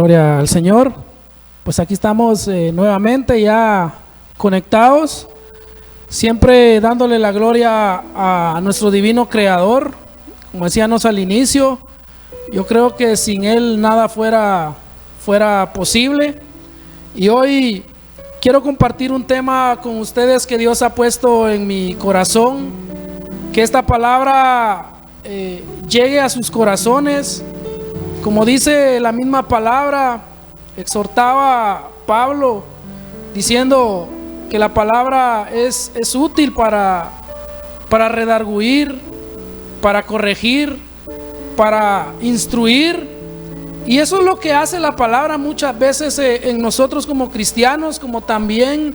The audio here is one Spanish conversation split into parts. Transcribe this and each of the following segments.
Gloria al Señor. Pues aquí estamos nuevamente ya conectados, siempre dándole la gloria a nuestro divino Creador. Como decíamos al inicio, yo creo que sin Él nada fuera posible. Y hoy quiero compartir un tema con ustedes que Dios ha puesto en mi corazón, que esta palabra llegue a sus corazones. Como dice la misma palabra, exhortaba Pablo diciendo que la palabra es útil para redarguir, para corregir, para instruir. Y eso es lo que hace la palabra muchas veces en nosotros como cristianos, como también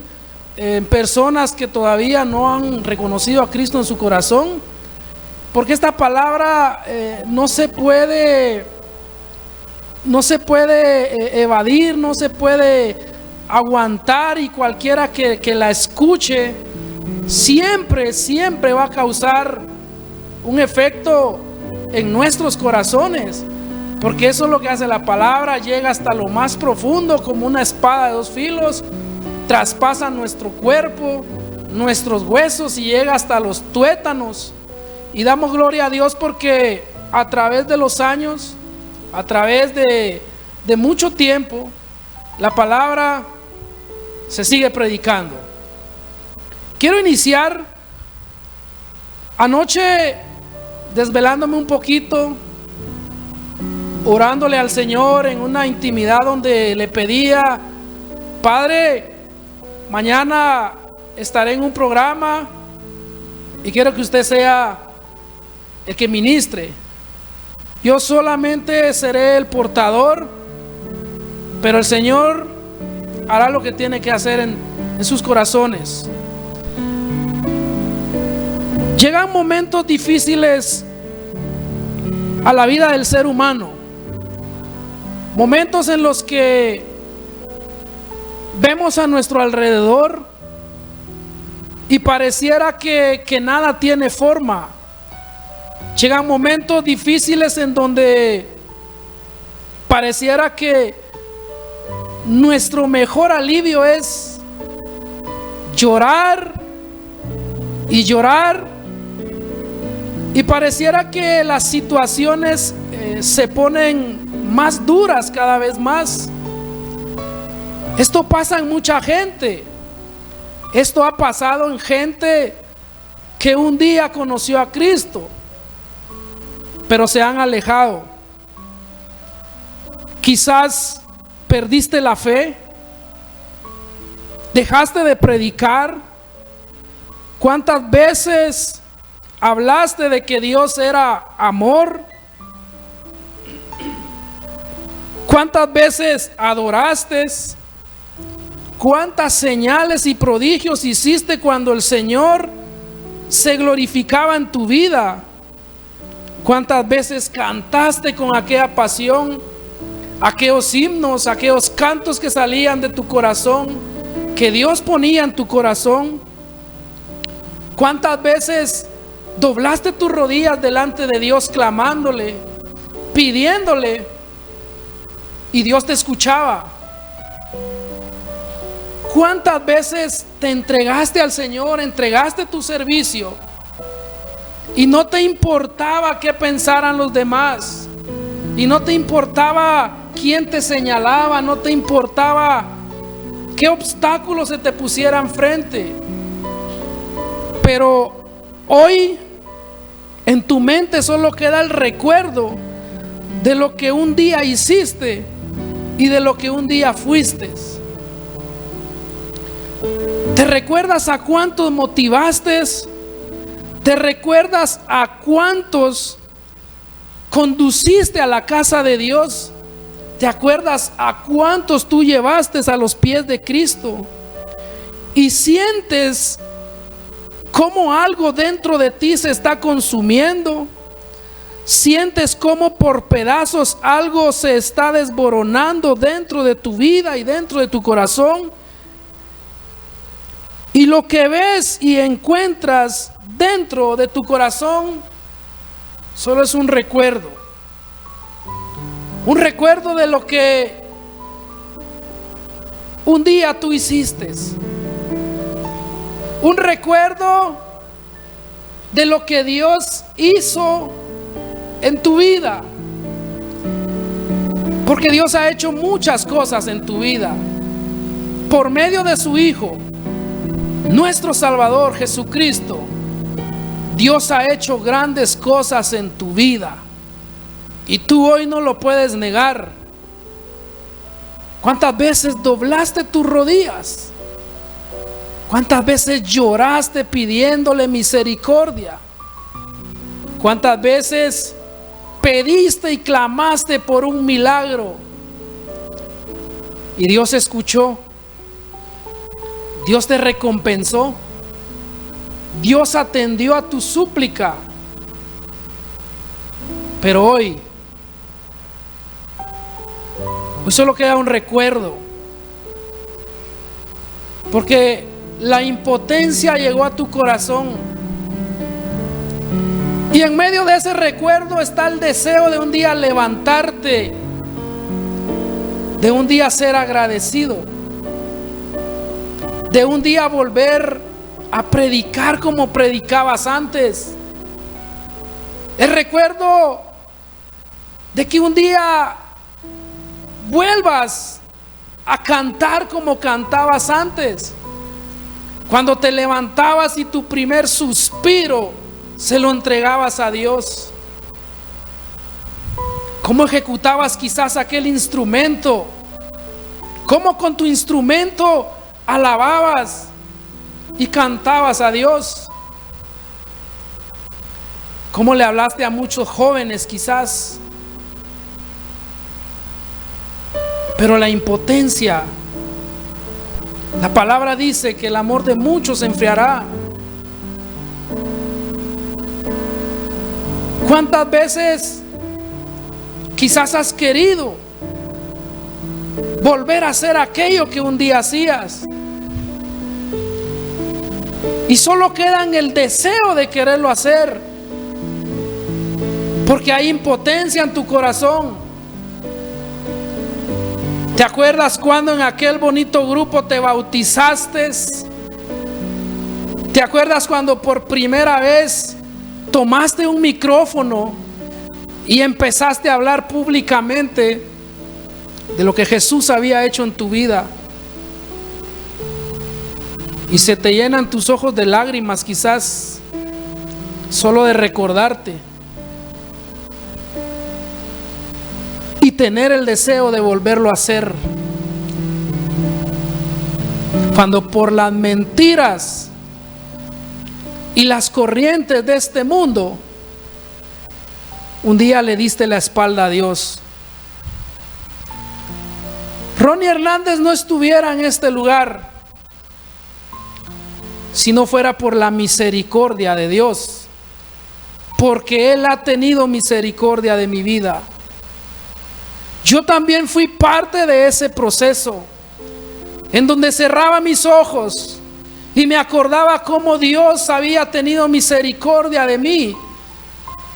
en personas que todavía no han reconocido a Cristo en su corazón. Porque esta palabra no se puede evadir, no se puede aguantar, y cualquiera que la escuche siempre va a causar un efecto en nuestros corazones, porque eso es lo que hace la palabra. Llega hasta lo más profundo, como una espada de dos filos, traspasa nuestro cuerpo, nuestros huesos, y llega hasta los tuétanos. Y damos gloria a Dios porque a través de los años, a través de mucho tiempo, la palabra se sigue predicando. Quiero iniciar anoche desvelándome un poquito, orándole al Señor en una intimidad donde le pedía: Padre, mañana estaré en un programa y quiero que usted sea el que ministre. Yo solamente seré el portador, pero el Señor hará lo que tiene que hacer en sus corazones. Llegan momentos difíciles a la vida del ser humano, momentos en los que vemos a nuestro alrededor y pareciera que nada tiene forma. Llegan momentos difíciles en donde pareciera que nuestro mejor alivio es llorar y llorar, y pareciera que las situaciones se ponen más duras cada vez más. Esto pasa en mucha gente. Esto ha pasado en gente que un día conoció a Cristo, pero se han alejado. Quizás perdiste la fe, dejaste de predicar. ¿Cuántas veces hablaste de que Dios era amor? ¿Cuántas veces adoraste? ¿Cuántas señales y prodigios hiciste cuando el Señor se glorificaba en tu vida? ¿Cuántas veces cantaste con aquella pasión aquellos himnos, aquellos cantos que salían de tu corazón, que Dios ponía en tu corazón? ¿Cuántas veces doblaste tus rodillas delante de Dios clamándole, pidiéndole, y Dios te escuchaba? ¿Cuántas veces te entregaste al Señor, entregaste tu servicio, y no te importaba qué pensaran los demás, y no te importaba quién te señalaba, no te importaba qué obstáculos se te pusieran frente? Pero hoy en tu mente solo queda el recuerdo de lo que un día hiciste y de lo que un día fuiste. ¿Te recuerdas a cuántos motivaste? ¿Te recuerdas a cuántos conduciste a la casa de Dios? ¿Te acuerdas a cuántos tú llevaste a los pies de Cristo? Y sientes cómo algo dentro de ti se está consumiendo. Sientes cómo por pedazos algo se está desboronando dentro de tu vida y dentro de tu corazón. Y lo que ves y encuentras dentro de tu corazón solo es un recuerdo de lo que un día tú hiciste. Un recuerdo de lo que Dios hizo en tu vida. Porque Dios ha hecho muchas cosas en tu vida. Por medio de su Hijo, nuestro Salvador Jesucristo, Dios ha hecho grandes cosas en tu vida. Y tú hoy no lo puedes negar. ¿Cuántas veces doblaste tus rodillas? ¿Cuántas veces lloraste pidiéndole misericordia? ¿Cuántas veces pediste y clamaste por un milagro? Y Dios escuchó. Dios te recompensó. Dios atendió a tu súplica. Pero hoy solo queda un recuerdo. Porque la impotencia llegó a tu corazón. Y en medio de ese recuerdo está el deseo de un día levantarte, de un día ser agradecido, de un día volver a predicar como predicabas antes. El recuerdo de que un día vuelvas a cantar como cantabas antes, cuando te levantabas y tu primer suspiro se lo entregabas a Dios. Cómo ejecutabas quizás aquel instrumento, cómo con tu instrumento alababas y cantabas a Dios. Cómo le hablaste a muchos jóvenes quizás. Pero la impotencia, la palabra dice que el amor de muchos se enfriará. ¿Cuántas veces quizás has querido volver a hacer aquello que un día hacías? Y solo queda en el deseo de quererlo hacer, porque hay impotencia en tu corazón. ¿Te acuerdas cuando en aquel bonito grupo te bautizaste? ¿Te acuerdas cuando por primera vez tomaste un micrófono y empezaste a hablar públicamente de lo que Jesús había hecho en tu vida? Y se te llenan tus ojos de lágrimas quizás solo de recordarte y tener el deseo de volverlo a hacer, cuando por las mentiras y las corrientes de este mundo un día le diste la espalda a Dios. Ronnie Hernández no estuviera en este lugar si no fuera por la misericordia de Dios, porque Él ha tenido misericordia de mi vida. Yo también fui parte de ese proceso en donde cerraba mis ojos y me acordaba cómo Dios había tenido misericordia de mí,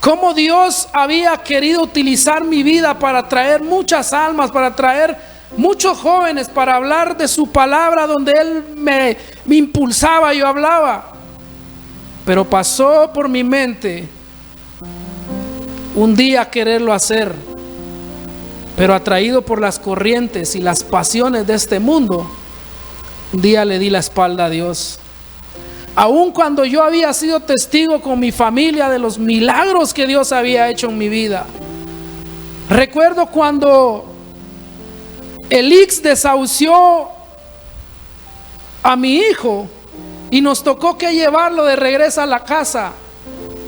cómo Dios había querido utilizar mi vida para traer muchas almas, para traer muchos jóvenes, para hablar de su palabra donde Él me impulsaba, yo hablaba. Pero pasó por mi mente un día quererlo hacer, pero atraído por las corrientes y las pasiones de este mundo, un día le di la espalda a Dios. Aun cuando yo había sido testigo con mi familia de los milagros que Dios había hecho en mi vida. Recuerdo cuando el IX desahució a mi hijo y nos tocó que llevarlo de regreso a la casa,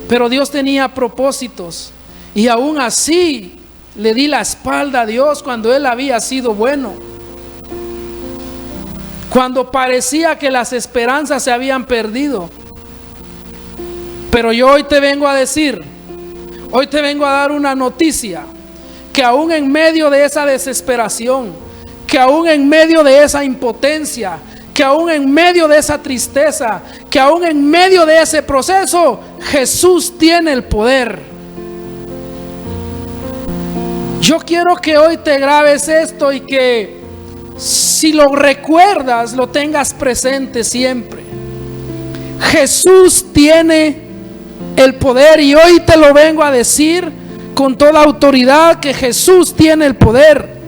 pero Dios tenía propósitos y aún así le di la espalda a Dios cuando Él había sido bueno, cuando parecía que las esperanzas se habían perdido. Pero yo hoy te vengo a decir, hoy te vengo a dar una noticia, que aún en medio de esa desesperación, que aún en medio de esa impotencia, que aún en medio de esa tristeza, que aún en medio de ese proceso, Jesús tiene el poder. Yo quiero que hoy te grabes esto y que si lo recuerdas, lo tengas presente siempre. Jesús tiene el poder, y hoy te lo vengo a decir con toda autoridad, que Jesús tiene el poder.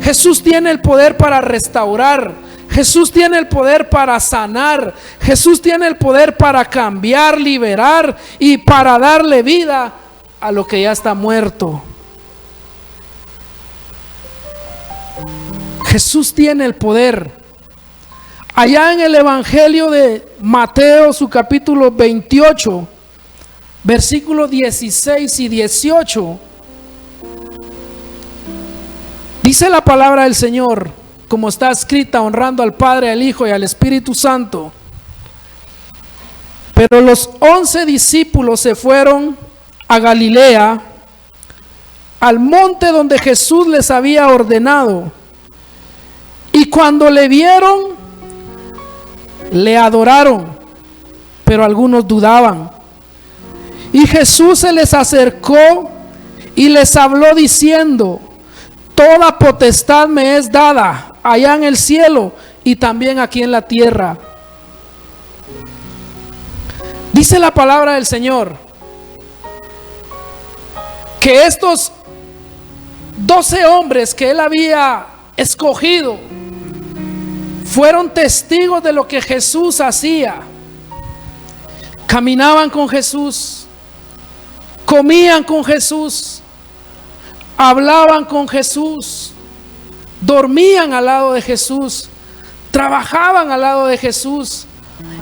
Jesús tiene el poder para restaurar. Jesús tiene el poder para sanar. Jesús tiene el poder para cambiar, liberar y para darle vida a lo que ya está muerto. Jesús tiene el poder. Allá en el Evangelio de Mateo, su capítulo 28, versículos 16 y 18, dice la palabra del Señor, como está escrita, honrando al Padre, al Hijo y al Espíritu Santo. Pero los 11 discípulos se fueron a Galilea, al monte donde Jesús les había ordenado. Y cuando le vieron, le adoraron, pero algunos dudaban. Y Jesús se les acercó y les habló diciendo: toda potestad me es dada allá en el cielo y también aquí en la tierra. Dice la palabra del Señor que estos 12 hombres que él había escogido fueron testigos de lo que Jesús hacía. Caminaban con Jesús, comían con Jesús, hablaban con Jesús, dormían al lado de Jesús, trabajaban al lado de Jesús,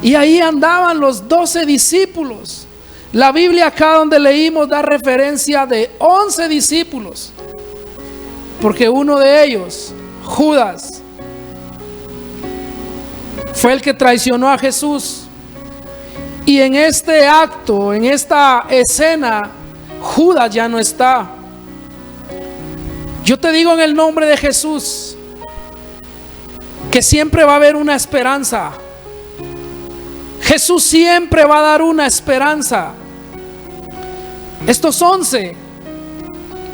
y ahí andaban los 12 discípulos. La Biblia acá donde leímos da referencia de 11 discípulos, porque uno de ellos, Judas, fue el que traicionó a Jesús. Y en este acto, en esta escena, Judas ya no está. Yo te digo en el nombre de Jesús que siempre va a haber una esperanza. Jesús siempre va a dar una esperanza. Estos 11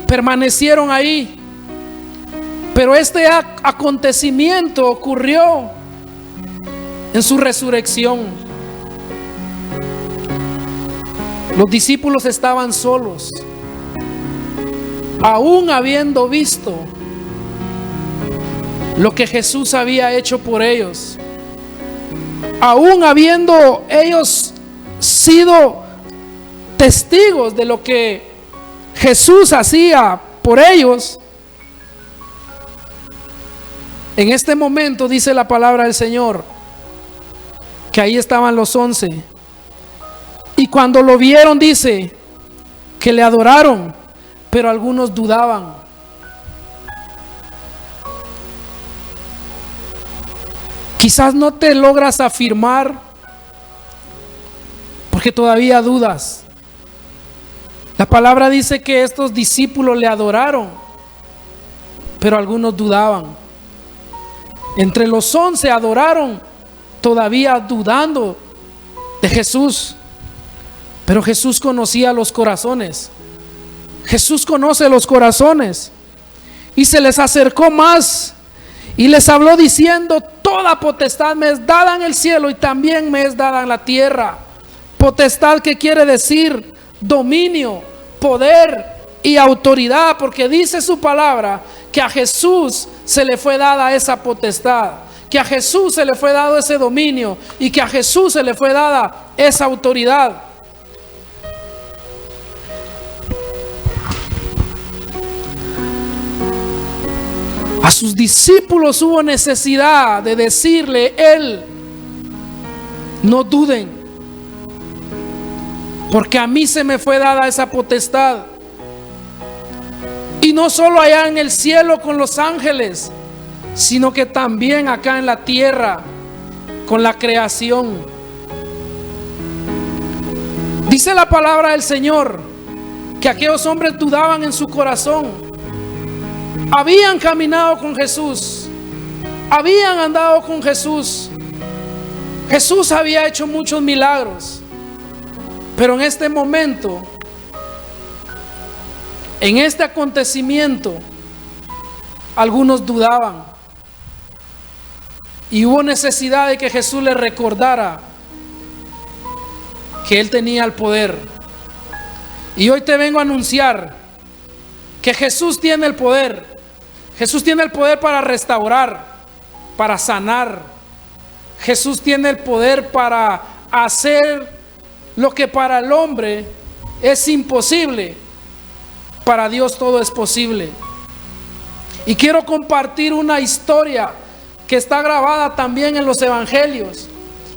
permanecieron ahí, pero este acontecimiento ocurrió en su resurrección. Los discípulos estaban solos, aún habiendo visto lo que Jesús había hecho por ellos, aún habiendo ellos sido testigos de lo que Jesús hacía por ellos. En este momento dice la palabra del Señor que ahí estaban los 11, y cuando lo vieron dice que le adoraron, pero algunos dudaban. Quizás no te logras afirmar porque todavía dudas. La palabra dice que estos discípulos le adoraron, pero algunos dudaban. Entre los 11 adoraron, todavía dudando de Jesús. Pero Jesús conocía los corazones. Jesús conoce los corazones. Y se les acercó más y les habló diciendo: toda potestad me es dada en el cielo y también me es dada en la tierra. Potestad, que quiere decir dominio, poder y autoridad, porque dice su palabra que a Jesús se le fue dada esa potestad, que a Jesús se le fue dado ese dominio y que a Jesús se le fue dada esa autoridad. A sus discípulos hubo necesidad de decirle él: no duden, porque a mí se me fue dada esa potestad. Y no solo allá en el cielo con los ángeles, sino que también acá en la tierra con la creación. Dice la palabra del Señor que aquellos hombres dudaban en su corazón. Habían caminado con Jesús, habían andado con Jesús. Jesús había hecho muchos milagros, pero en este momento, en este acontecimiento, algunos dudaban. Y hubo necesidad de que Jesús le recordara que Él tenía el poder. Y hoy te vengo a anunciar que Jesús tiene el poder. Jesús tiene el poder para restaurar, para sanar. Jesús tiene el poder para hacer lo que para el hombre es imposible. Para Dios todo es posible. Y quiero compartir una historia que está grabada también en los evangelios.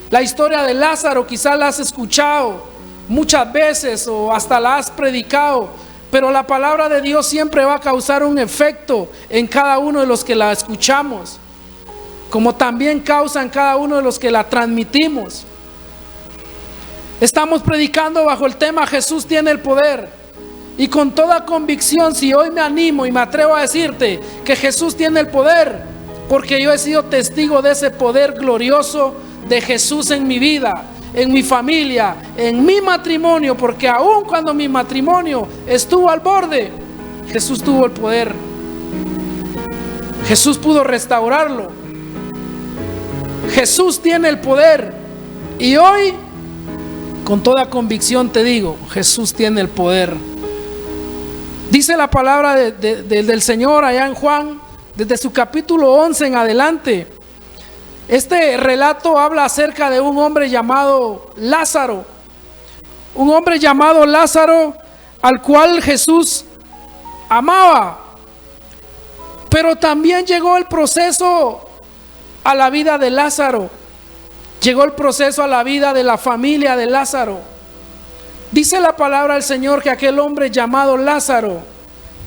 La historia de Lázaro, quizás la has escuchado muchas veces o hasta la has predicado, pero la palabra de Dios siempre va a causar un efecto en cada uno de los que la escuchamos, como también causa en cada uno de los que la transmitimos. Estamos predicando bajo el tema Jesús tiene el poder. Y con toda convicción, si hoy me animo y me atrevo a decirte que Jesús tiene el poder, porque yo he sido testigo de ese poder glorioso de Jesús en mi vida, en mi familia, en mi matrimonio, porque aun cuando mi matrimonio estuvo al borde, Jesús tuvo el poder. Jesús pudo restaurarlo. Jesús tiene el poder. Y hoy, con toda convicción te digo, Jesús tiene el poder. Dice la palabra del Señor allá en Juan, desde su capítulo 11 en adelante. Este relato habla acerca de un hombre llamado Lázaro. Un hombre llamado Lázaro al cual Jesús amaba. Pero también llegó el proceso a la vida de Lázaro. Llegó el proceso a la vida de la familia de Lázaro. Dice la palabra del Señor que aquel hombre llamado Lázaro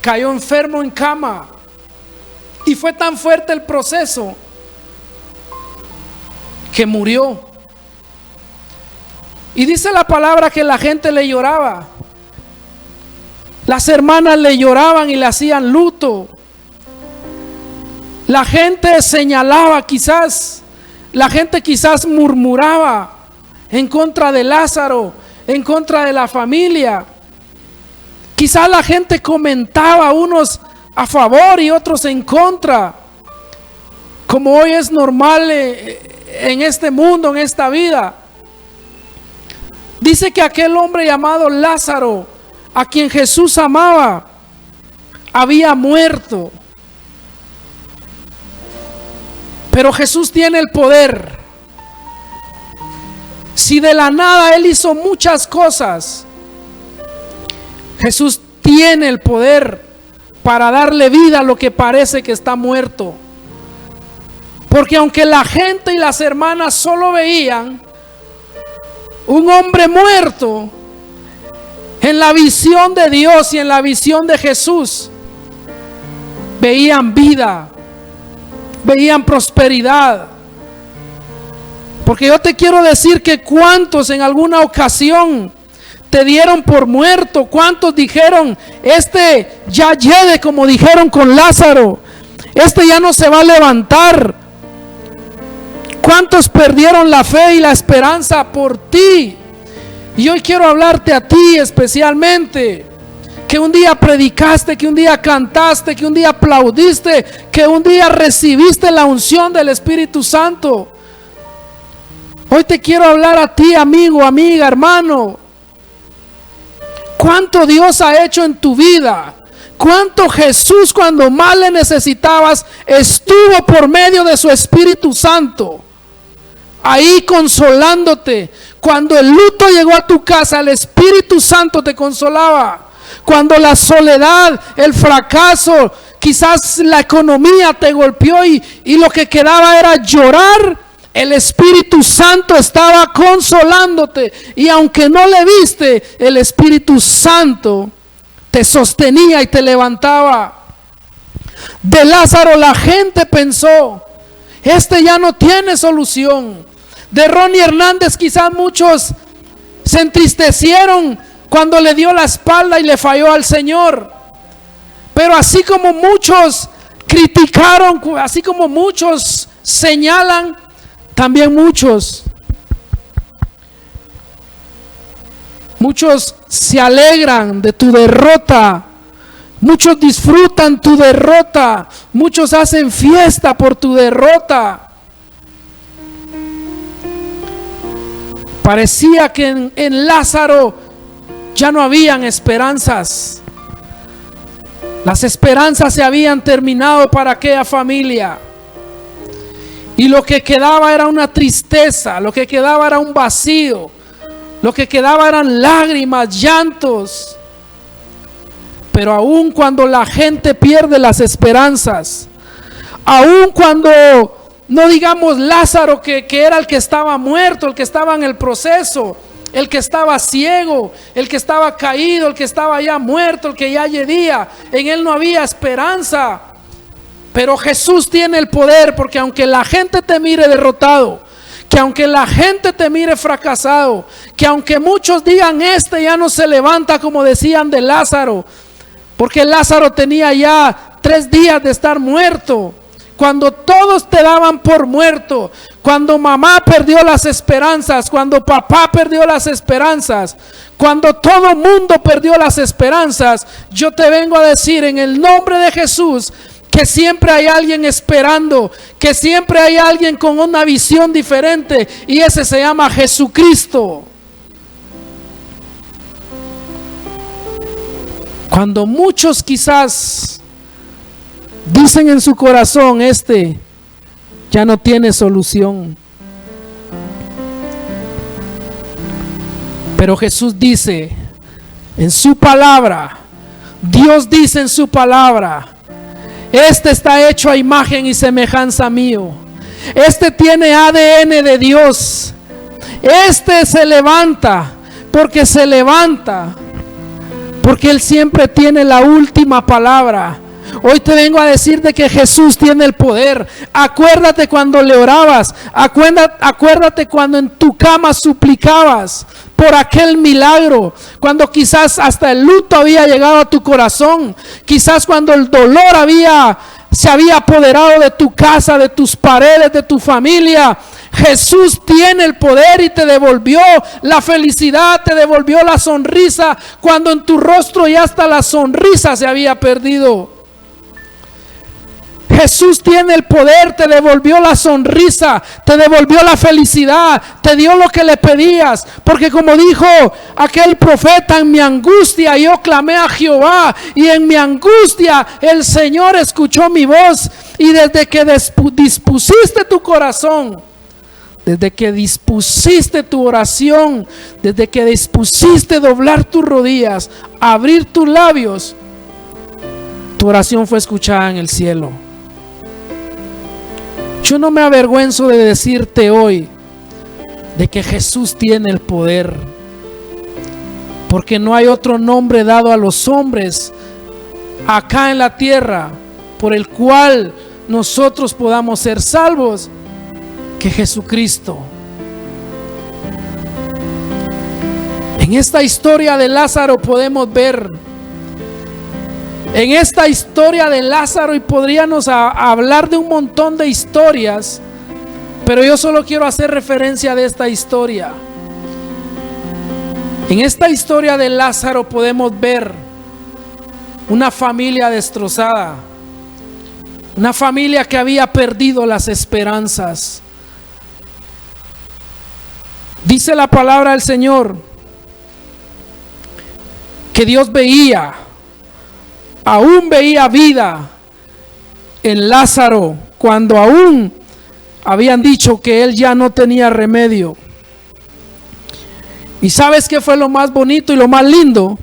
cayó enfermo en cama. Y fue tan fuerte el proceso que murió. Y dice la palabra que la gente le lloraba. Las hermanas le lloraban y le hacían luto. La gente señalaba quizás, la gente quizás murmuraba en contra de Lázaro, en contra de la familia. Quizás la gente comentaba, unos a favor y otros en contra, como hoy es normal en este mundo, en esta vida. Dice que aquel hombre llamado Lázaro, a quien Jesús amaba, había muerto. Pero Jesús tiene el poder. Si de la nada Él hizo muchas cosas, Jesús tiene el poder para darle vida a lo que parece que está muerto. Porque aunque la gente y las hermanas solo veían un hombre muerto, en la visión de Dios y en la visión de Jesús veían vida, veían prosperidad. Porque yo te quiero decir que cuántos en alguna ocasión te dieron por muerto, cuántos dijeron, este ya llegue, como dijeron con Lázaro, este ya no se va a levantar. Cuántos perdieron la fe y la esperanza por ti. Y hoy quiero hablarte a ti especialmente, que un día predicaste, que un día cantaste, que un día aplaudiste, que un día recibiste la unción del Espíritu Santo. Hoy te quiero hablar a ti, amigo, amiga, hermano. ¿Cuánto Dios ha hecho en tu vida? ¿Cuánto Jesús, cuando más le necesitabas, estuvo por medio de su Espíritu Santo ahí consolándote? Cuando el luto llegó a tu casa, el Espíritu Santo te consolaba. Cuando la soledad, el fracaso, quizás la economía te golpeó y lo que quedaba era llorar, el Espíritu Santo estaba consolándote. Y aunque no le viste, el Espíritu Santo te sostenía y te levantaba. De Lázaro la gente pensó, este ya no tiene solución. De Ronnie Hernández quizás muchos se entristecieron cuando le dio la espalda y le falló al Señor. Pero así como muchos criticaron, así como muchos señalan, también muchos se alegran de tu derrota. Muchos disfrutan tu derrota. Muchos hacen fiesta por tu derrota. Parecía que en Lázaro ya no habían esperanzas. Las esperanzas se habían terminado para aquella familia. Y lo que quedaba era una tristeza, lo que quedaba era un vacío, lo que quedaba eran lágrimas, llantos. Pero aun cuando la gente pierde las esperanzas, aun cuando, no digamos Lázaro que era el que estaba muerto, el que estaba en el proceso, el que estaba ciego, el que estaba caído, el que estaba ya muerto, el que ya yedía, en él no había esperanza. Pero Jesús tiene el poder, porque aunque la gente te mire derrotado, que aunque la gente te mire fracasado, que aunque muchos digan este ya no se levanta, como decían de Lázaro, porque Lázaro tenía ya 3 días de estar muerto. Cuando todos te daban por muerto, cuando mamá perdió las esperanzas, cuando papá perdió las esperanzas, cuando todo mundo perdió las esperanzas, yo te vengo a decir en el nombre de Jesús que siempre hay alguien esperando, que siempre hay alguien con una visión diferente, y ese se llama Jesucristo. Cuando muchos quizás dicen en su corazón, este ya no tiene solución, pero Jesús dice en su palabra, Dios dice en su palabra, este está hecho a imagen y semejanza mío, este tiene ADN de Dios, este se levanta porque se levanta, porque Él siempre tiene la última palabra. Hoy te vengo a decir de que Jesús tiene el poder. Acuérdate cuando le orabas, acuérdate cuando en tu cama suplicabas por aquel milagro, cuando quizás hasta el luto había llegado a tu corazón, quizás cuando el dolor se había apoderado de tu casa, de tus paredes, de tu familia. Jesús tiene el poder y te devolvió la felicidad, te devolvió la sonrisa, cuando en tu rostro ya hasta la sonrisa se había perdido. Jesús tiene el poder, te devolvió la sonrisa, te devolvió la felicidad, te dio lo que le pedías, porque como dijo aquel profeta, en mi angustia yo clamé a Jehová, y en mi angustia el Señor escuchó mi voz, y desde que dispusiste tu corazón, desde que dispusiste tu oración, desde que dispusiste doblar tus rodillas, abrir tus labios, tu oración fue escuchada en el cielo. Yo no me avergüenzo de decirte hoy de que Jesús tiene el poder, porque no hay otro nombre dado a los hombres acá en la tierra por el cual nosotros podamos ser salvos que Jesucristo. En esta historia de Lázaro podemos ver, en esta historia de Lázaro, y podríamos hablar de un montón de historias, pero yo solo quiero hacer referencia de esta historia. En esta historia de Lázaro podemos ver una familia destrozada, una familia que había perdido las esperanzas. Dice la palabra del Señor que Dios aún veía vida en Lázaro, cuando aún habían dicho que él ya no tenía remedio. ¿Y sabes qué fue lo más bonito y lo más lindo?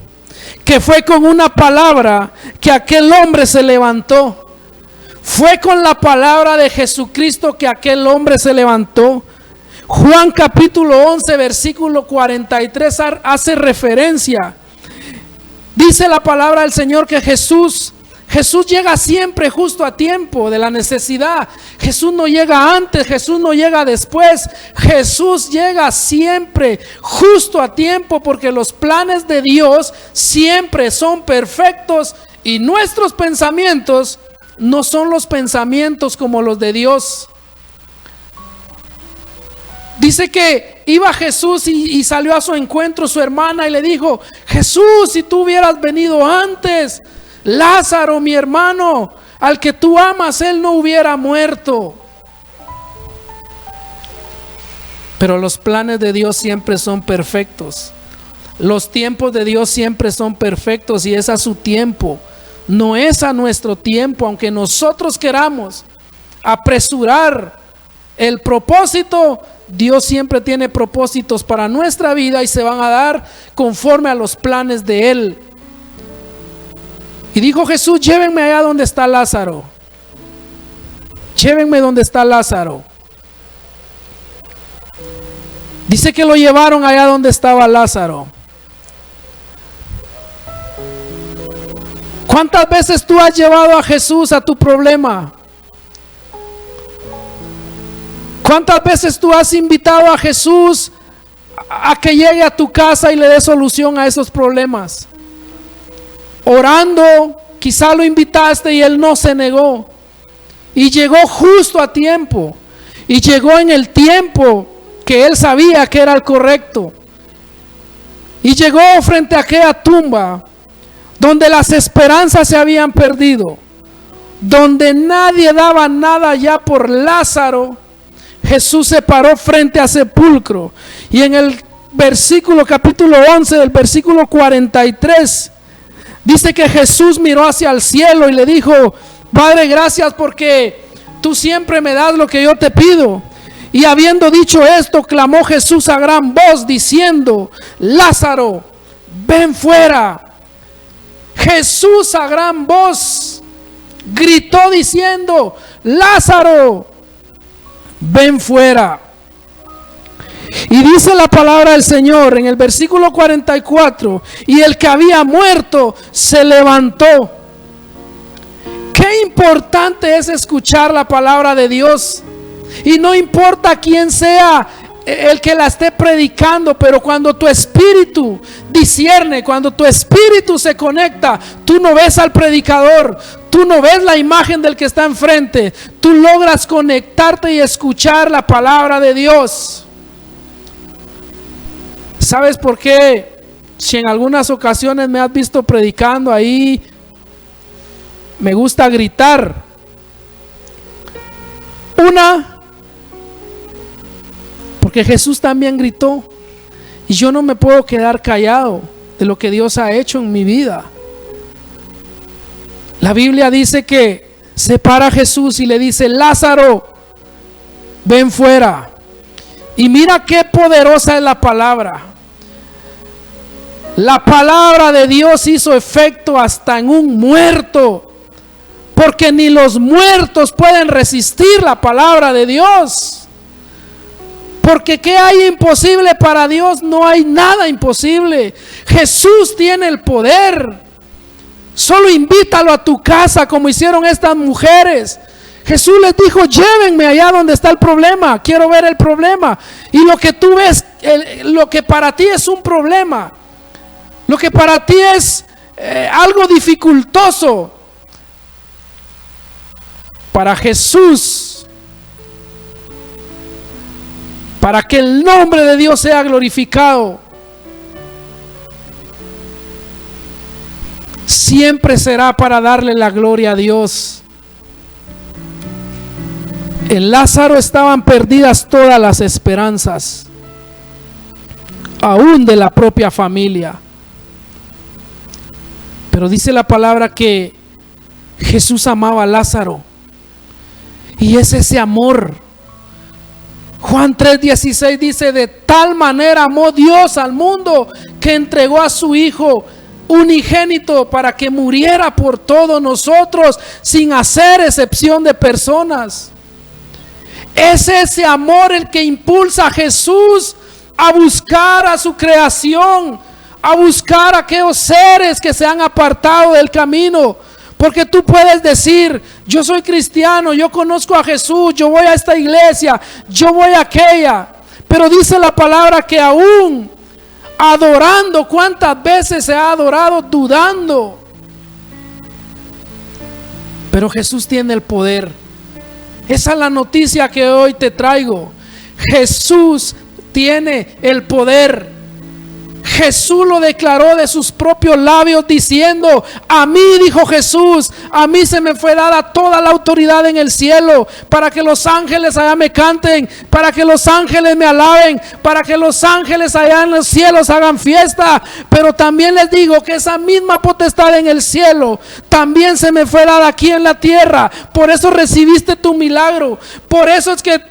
Que fue con una palabra que aquel hombre se levantó. Fue con la palabra de Jesucristo que aquel hombre se levantó. Juan capítulo 11 versículo 43 hace referencia. Dice la palabra del Señor que Jesús llega siempre justo a tiempo de la necesidad. Jesús no llega antes, Jesús no llega después. Jesús llega siempre justo a tiempo, porque los planes de Dios siempre son perfectos y nuestros pensamientos no son los pensamientos como los de Dios. Dice que iba Jesús y salió a su encuentro su hermana y le dijo: Jesús, si tú hubieras venido antes, Lázaro, mi hermano, al que tú amas, él no hubiera muerto. Pero los planes de Dios siempre son perfectos. Los tiempos de Dios siempre son perfectos y es a su tiempo. No es a nuestro tiempo, aunque nosotros queramos apresurar el propósito. Dios siempre tiene propósitos para nuestra vida y se van a dar conforme a los planes de Él. Y dijo Jesús: llévenme allá donde está Lázaro. Llévenme donde está Lázaro. Dice que lo llevaron allá donde estaba Lázaro. ¿Cuántas veces tú has llevado a Jesús a tu problema? ¿Cuántas veces tú has invitado a Jesús a que llegue a tu casa y le dé solución a esos problemas? Orando, quizá lo invitaste y Él no se negó. Y llegó justo a tiempo. Y llegó en el tiempo que Él sabía que era el correcto. Y llegó frente a aquella tumba donde las esperanzas se habían perdido, donde nadie daba nada ya por Lázaro. Jesús se paró frente al sepulcro y en el capítulo 11 del versículo 43 dice que Jesús miró hacia el cielo y le dijo: Padre, gracias porque tú siempre me das lo que yo te pido. Y habiendo dicho esto, clamó Jesús a gran voz diciendo: Lázaro, ven fuera. Jesús a gran voz gritó diciendo: Lázaro, ven fuera. Y dice la palabra del Señor en el versículo 44: y el que había muerto se levantó. Qué importante es escuchar la palabra de Dios. Y no importa quién sea el que la esté predicando, pero cuando tu espíritu discierne, cuando tu espíritu se conecta, tú no ves al predicador, tú no ves la imagen del que está enfrente, tú logras conectarte y escuchar la palabra de Dios. ¿Sabes por qué? Si en algunas ocasiones me has visto predicando ahí, me gusta gritar. Porque Jesús también gritó. Y yo no me puedo quedar callado de lo que Dios ha hecho en mi vida. La Biblia dice que se para Jesús y le dice: Lázaro, ven fuera. Y mira qué poderosa es la palabra. La palabra de Dios hizo efecto hasta en un muerto. Porque ni los muertos pueden resistir la palabra de Dios. Porque ¿qué hay imposible para Dios? No hay nada imposible. Jesús tiene el poder. Solo invítalo a tu casa como hicieron estas mujeres. Jesús les dijo: llévenme allá donde está el problema. Quiero ver el problema. Y lo que tú ves, lo que para ti es un problema, lo que para ti es algo dificultoso, para Jesús, para que el nombre de Dios sea glorificado, siempre será para darle la gloria a Dios. En Lázaro estaban perdidas todas las esperanzas, aún de la propia familia. Pero dice la palabra que Jesús amaba a Lázaro. Y es ese amor. Juan 3:16 dice: de tal manera amó Dios al mundo que entregó a su Hijo unigénito para que muriera por todos nosotros, sin hacer excepción de personas. Es ese amor el que impulsa a Jesús a buscar a su creación, a buscar a aquellos seres que se han apartado del camino. Porque tú puedes decir: yo soy cristiano, yo conozco a Jesús, yo voy a esta iglesia, yo voy a aquella. Pero dice la palabra que aún adorando, ¿cuántas veces se ha adorado dudando? Pero Jesús tiene el poder. Esa es la noticia que hoy te traigo. Jesús tiene el poder. Jesús lo declaró de sus propios labios diciendo: a mí, dijo Jesús, a mí se me fue dada toda la autoridad en el cielo, para que los ángeles allá me canten, para que los ángeles me alaben, para que los ángeles allá en los cielos hagan fiesta. Pero también les digo que esa misma potestad en el cielo también se me fue dada aquí en la tierra. Por eso recibiste tu milagro. Por eso es que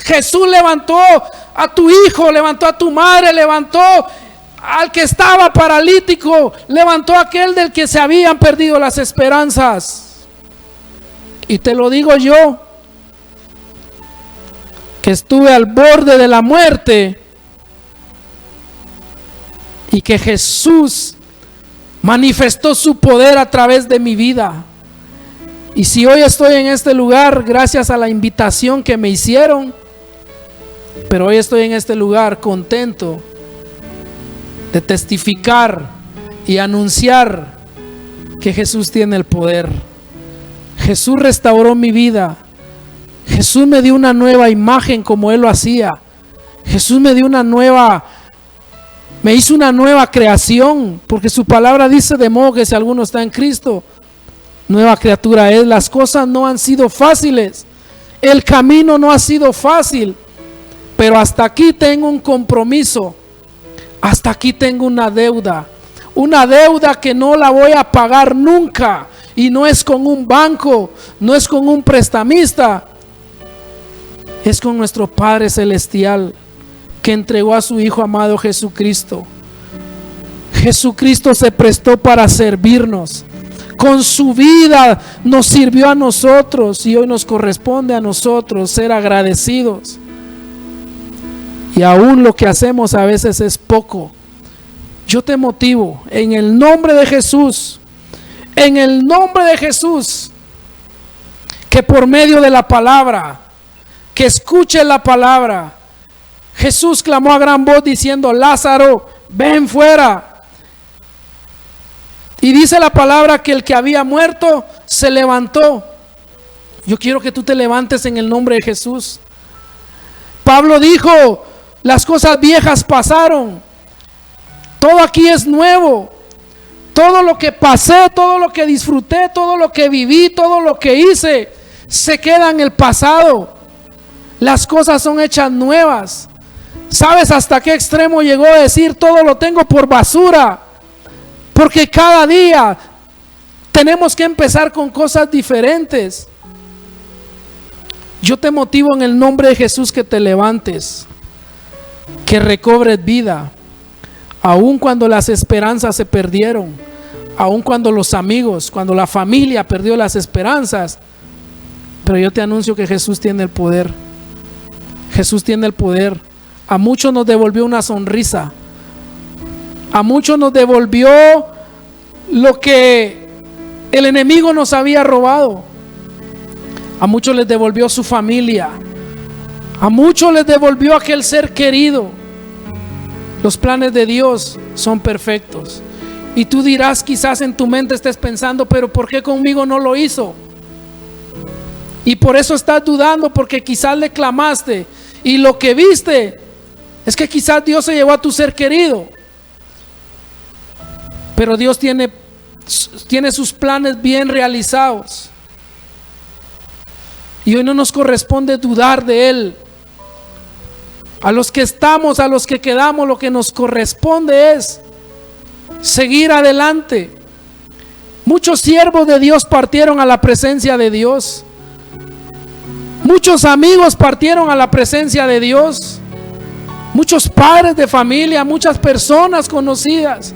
Jesús levantó a tu hijo, levantó a tu madre, levantó al que estaba paralítico, levantó a aquel del que se habían perdido las esperanzas. Y te lo digo yo, que estuve al borde de la muerte y que Jesús manifestó su poder a través de mi vida. Y si hoy estoy en este lugar, gracias a la invitación que me hicieron, pero hoy estoy en este lugar contento de testificar y anunciar que Jesús tiene el poder. Jesús restauró mi vida. Jesús me dio una nueva imagen como Él lo hacía. Jesús me dio me hizo una nueva creación, porque su palabra dice: de modo que si alguno está en Cristo, nueva criatura es. Las cosas no han sido fáciles, el camino no ha sido fácil, pero hasta aquí tengo un compromiso. Hasta aquí tengo una deuda que no la voy a pagar nunca, y no es con un banco, no es con un prestamista, es con nuestro Padre Celestial, que entregó a su Hijo amado Jesucristo. Jesucristo se prestó para servirnos, con su vida nos sirvió a nosotros, y hoy nos corresponde a nosotros ser agradecidos. Y aún lo que hacemos a veces es poco. Yo te motivo en el nombre de Jesús, que por medio de la palabra, que escuche la palabra. Jesús clamó a gran voz diciendo: Lázaro, ven fuera. Y dice la palabra que el que había muerto se levantó. Yo quiero que tú te levantes en el nombre de Jesús. Pablo dijo: las cosas viejas pasaron, todo aquí es nuevo. Todo lo que pasé, todo lo que disfruté, todo lo que viví, todo lo que hice, se queda en el pasado. Las cosas son hechas nuevas. ¿Sabes hasta qué extremo llegó a decir: todo lo tengo por basura? Porque cada día tenemos que empezar con cosas diferentes. Yo te motivo en el nombre de Jesús que te levantes, que recobres vida, aun cuando las esperanzas se perdieron, aun cuando los amigos, cuando la familia perdió las esperanzas. Pero yo te anuncio que Jesús tiene el poder. Jesús tiene el poder. A muchos nos devolvió una sonrisa, a muchos nos devolvió lo que el enemigo nos había robado. A muchos les devolvió su familia, a muchos les devolvió aquel ser querido. Los planes de Dios son perfectos. Y tú dirás, quizás en tu mente estés pensando: pero ¿por qué conmigo no lo hizo? Y por eso estás dudando, porque quizás le clamaste y lo que viste es que quizás Dios se llevó a tu ser querido. Pero Dios tiene sus planes bien realizados. Y hoy no nos corresponde dudar de Él. A los que estamos, a los que quedamos, lo que nos corresponde es seguir adelante. Muchos siervos de Dios partieron a la presencia de Dios. Muchos amigos partieron a la presencia de Dios. Muchos padres de familia, muchas personas conocidas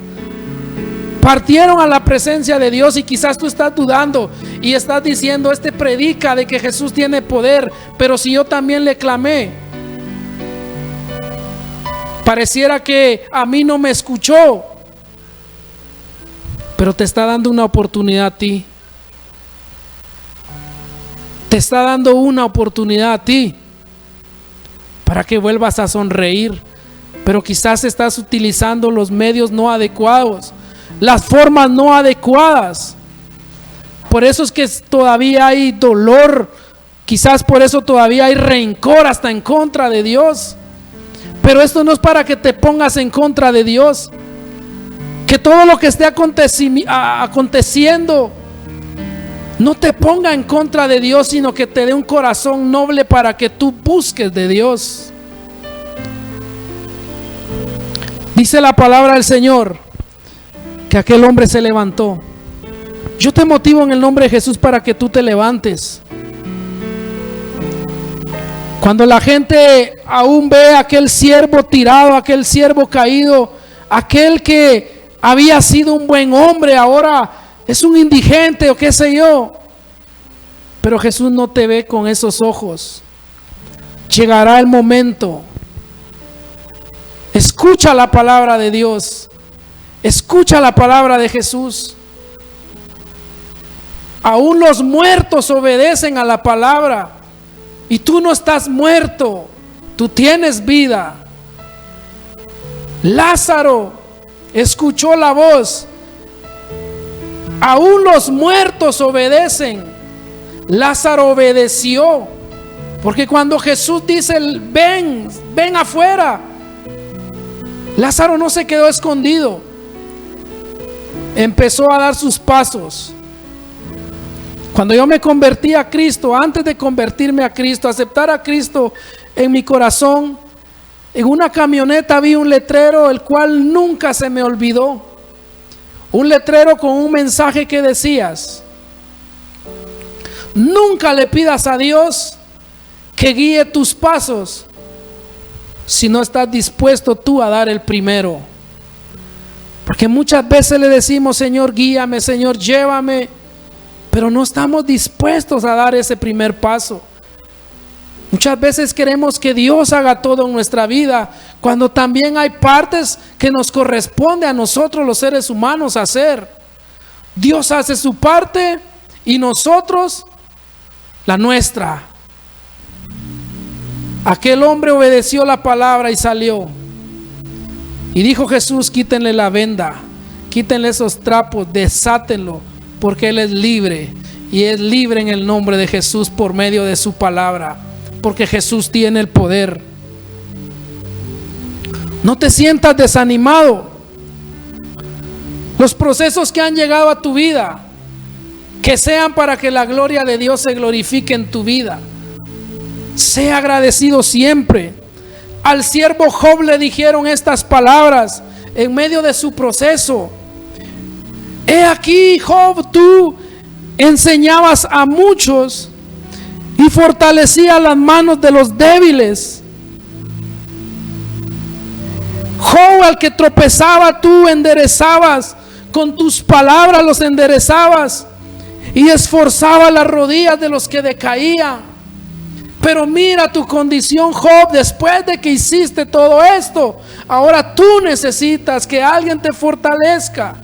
partieron a la presencia de Dios. Y quizás tú estás dudando y estás diciendo: este predica de que Jesús tiene poder, pero si yo también le clamé, pareciera que a mí no me escuchó. Pero te está dando una oportunidad a ti. Te está dando una oportunidad a ti para que vuelvas a sonreír. Pero quizás estás utilizando los medios no adecuados, las formas no adecuadas. Por eso es que todavía hay dolor. Quizás por eso todavía hay rencor hasta en contra de Dios. Pero esto no es para que te pongas en contra de Dios. Que todo lo que esté aconteciendo no te ponga en contra de Dios, sino que te dé un corazón noble para que tú busques de Dios. Dice la palabra del Señor que aquel hombre se levantó. Yo te motivo en el nombre de Jesús para que tú te levantes. Cuando la gente aún ve a aquel siervo tirado, aquel siervo caído, aquel que había sido un buen hombre, ahora es un indigente o qué sé yo. Pero Jesús no te ve con esos ojos. Llegará el momento. Escucha la palabra de Dios. Escucha la palabra de Jesús. Aún los muertos obedecen a la palabra. Y tú no estás muerto. Tú tienes vida. Lázaro escuchó la voz. Aún los muertos obedecen. Lázaro obedeció. Porque cuando Jesús dice, ven afuera, Lázaro no se quedó escondido. Empezó a dar sus pasos. Cuando yo me convertí a Cristo, antes de convertirme a Cristo, aceptar a Cristo en mi corazón, en una camioneta vi un letrero el cual nunca se me olvidó. Un letrero con un mensaje que decías: nunca le pidas a Dios que guíe tus pasos si no estás dispuesto tú a dar el primero. Porque muchas veces le decimos: Señor, guíame, Señor, llévame, pero no estamos dispuestos a dar ese primer paso. Muchas veces queremos que Dios haga todo en nuestra vida, cuando también hay partes que nos corresponde a nosotros los seres humanos hacer. Dios hace su parte y nosotros la nuestra. Aquel hombre obedeció la palabra y salió. Y dijo Jesús: quítenle la venda, quítenle esos trapos, desátenlo, porque él es libre. Y es libre en el nombre de Jesús por medio de su palabra, porque Jesús tiene el poder. No te sientas desanimado. Los procesos que han llegado a tu vida, que sean para que la gloria de Dios se glorifique en tu vida. Sea agradecido siempre. Al siervo Job le dijeron estas palabras en medio de su proceso: he aquí, Job, tú enseñabas a muchos y fortalecías las manos de los débiles. Job, al que tropezaba, tú enderezabas. Con tus palabras los enderezabas y esforzabas las rodillas de los que decaían. Pero mira tu condición, Job, después de que hiciste todo esto, ahora tú necesitas que alguien te fortalezca.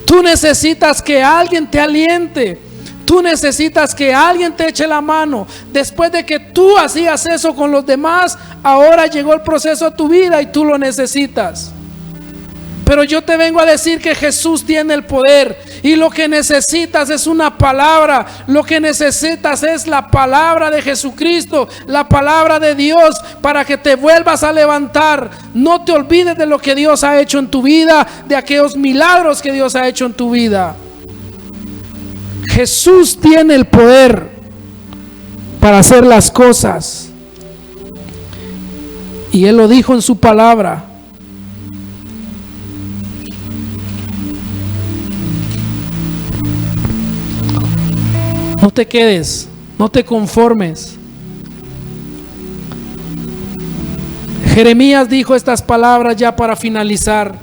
Tú necesitas que alguien te aliente. Tú necesitas que alguien te eche la mano. Después de que tú hacías eso con los demás, ahora llegó el proceso a tu vida y tú lo necesitas. Pero yo te vengo a decir que Jesús tiene el poder, y lo que necesitas es una palabra. Lo que necesitas es la palabra de Jesucristo, la palabra de Dios, para que te vuelvas a levantar. No te olvides de lo que Dios ha hecho en tu vida, de aquellos milagros que Dios ha hecho en tu vida. Jesús tiene el poder para hacer las cosas, y Él lo dijo en su palabra. No te quedes, no te conformes. Jeremías dijo estas palabras ya para finalizar.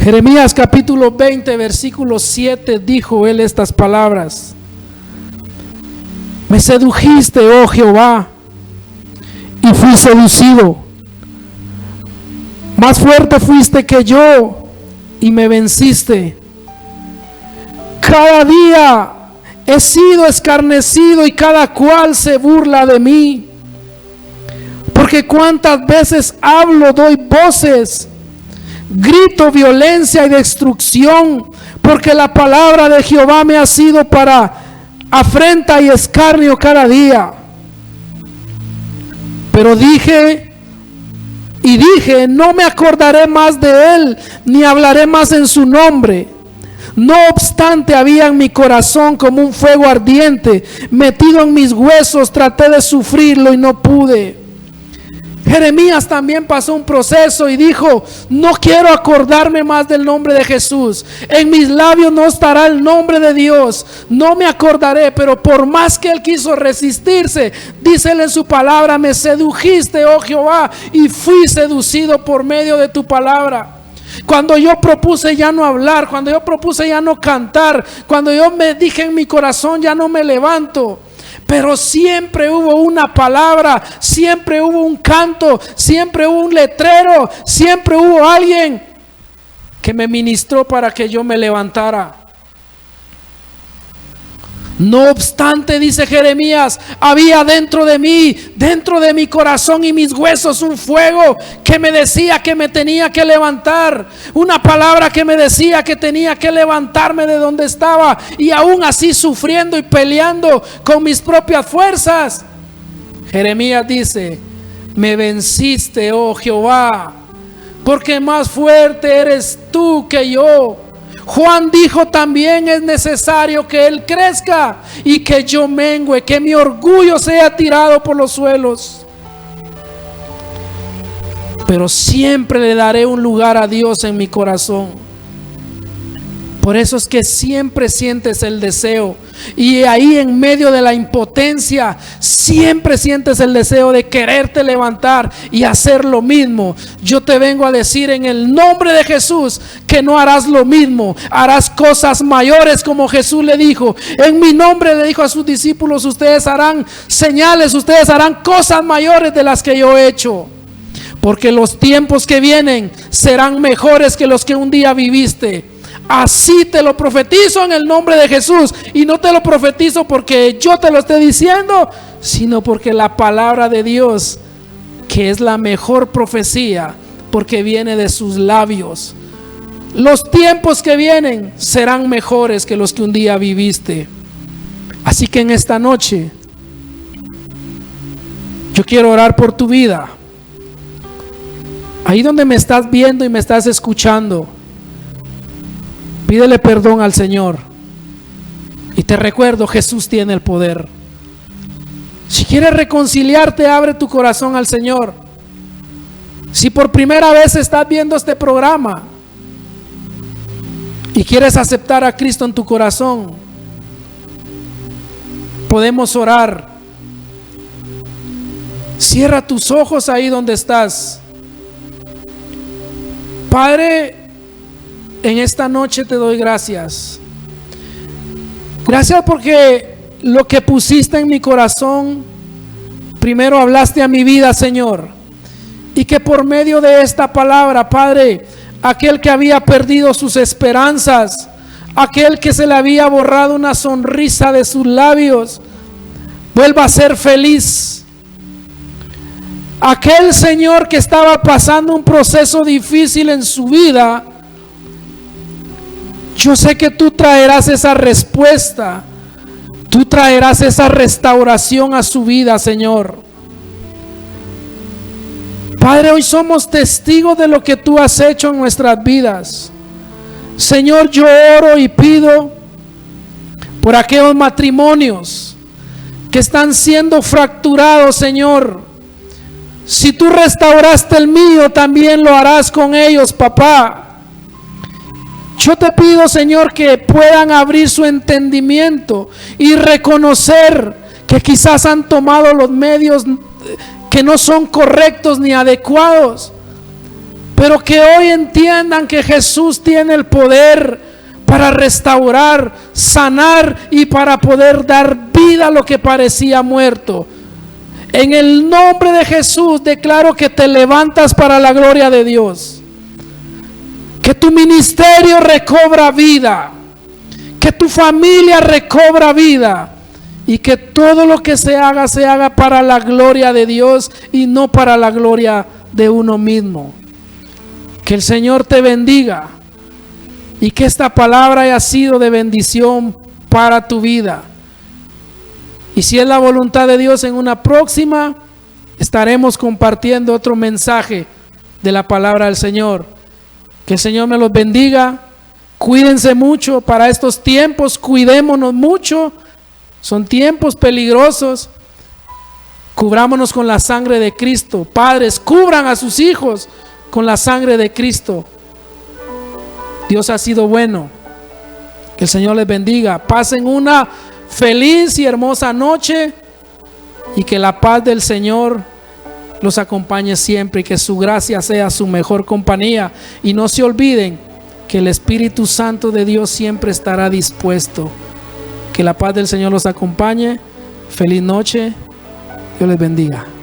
Jeremías capítulo 20, versículo 7, dijo él estas palabras: me sedujiste, oh Jehová, y fui seducido. Más fuerte fuiste que yo y me venciste. Cada día he sido escarnecido y cada cual se burla de mí. Porque cuántas veces hablo, doy voces, grito violencia y destrucción, porque la palabra de Jehová me ha sido para afrenta y escarnio cada día. Pero dije: Y dije, no me acordaré más de él, ni hablaré más en su nombre. No obstante, había en mi corazón como un fuego ardiente, metido en mis huesos. Traté de sufrirlo y no pude. Jeremías también pasó un proceso y dijo, no quiero acordarme más del nombre de Jesús. En mis labios no estará el nombre de Dios. No me acordaré. Pero por más que él quiso resistirse, dice él en su palabra, me sedujiste, oh Jehová, y fui seducido por medio de tu palabra. Cuando yo propuse ya no hablar, cuando yo propuse ya no cantar, cuando yo me dije en mi corazón ya no me levanto. Pero siempre hubo una palabra, siempre hubo un canto, siempre hubo un letrero, siempre hubo alguien que me ministró para que yo me levantara. No obstante, dice Jeremías, había dentro de mí, dentro de mi corazón y mis huesos, un fuego que me decía que me tenía que levantar, una palabra que me decía que tenía que levantarme de donde estaba, y aún así sufriendo y peleando con mis propias fuerzas. Jeremías dice, me venciste, oh Jehová, porque más fuerte eres tú que yo. Juan dijo también, es necesario que él crezca y que yo mengüe, que mi orgullo sea tirado por los suelos. Pero siempre le daré un lugar a Dios en mi corazón. Por eso es que siempre sientes el deseo, y ahí en medio de la impotencia siempre sientes el deseo de quererte levantar y hacer lo mismo. Yo te vengo a decir en el nombre de Jesús que no harás lo mismo, harás cosas mayores, como Jesús le dijo. En mi nombre le dijo a sus discípulos, ustedes harán señales, ustedes harán cosas mayores de las que yo he hecho. Porque los tiempos que vienen serán mejores que los que un día viviste. Así te lo profetizo en el nombre de Jesús. Y no te lo profetizo porque yo te lo esté diciendo, sino porque la palabra de Dios, que es la mejor profecía, porque viene de sus labios. Los tiempos que vienen serán mejores que los que un día viviste. Así que en esta noche yo quiero orar por tu vida. Ahí donde me estás viendo y me estás escuchando, pídele perdón al Señor. Y te recuerdo, Jesús tiene el poder. Si quieres reconciliarte, abre tu corazón al Señor. Si por primera vez estás viendo este programa y quieres aceptar a Cristo en tu corazón, podemos orar. Cierra tus ojos ahí donde estás. Padre, en esta noche te doy gracias. Gracias porque lo que pusiste en mi corazón, primero hablaste a mi vida, Señor. Y que por medio de esta palabra, Padre, aquel que había perdido sus esperanzas, aquel que se le había borrado una sonrisa de sus labios, vuelva a ser feliz. Aquel Señor que estaba pasando un proceso difícil en su vida, yo sé que tú traerás esa respuesta, tú traerás esa restauración a su vida, Señor. Padre, hoy somos testigos de lo que tú has hecho en nuestras vidas. Señor, yo oro y pido por aquellos matrimonios que están siendo fracturados, Señor. Si tú restauraste el mío, también lo harás con ellos, papá. Yo te pido, Señor, que puedan abrir su entendimiento y reconocer que quizás han tomado los medios que no son correctos ni adecuados, pero que hoy entiendan que Jesús tiene el poder para restaurar, sanar y para poder dar vida a lo que parecía muerto. En el nombre de Jesús declaro que te levantas para la gloria de Dios. Que tu ministerio recobra vida. Que tu familia recobra vida. Y que todo lo que se haga para la gloria de Dios y no para la gloria de uno mismo. Que el Señor te bendiga. Y que esta palabra haya sido de bendición para tu vida. Y si es la voluntad de Dios, en una próxima estaremos compartiendo otro mensaje de la palabra del Señor. Que el Señor me los bendiga. Cuídense mucho para estos tiempos, cuidémonos mucho. Son tiempos peligrosos. Cubrámonos con la sangre de Cristo. Padres, cubran a sus hijos con la sangre de Cristo. Dios ha sido bueno. Que el Señor les bendiga. Pasen una feliz y hermosa noche y que la paz del Señor los acompañe siempre y que su gracia sea su mejor compañía. Y no se olviden que el Espíritu Santo de Dios siempre estará dispuesto. Que la paz del Señor los acompañe. Feliz noche. Dios les bendiga.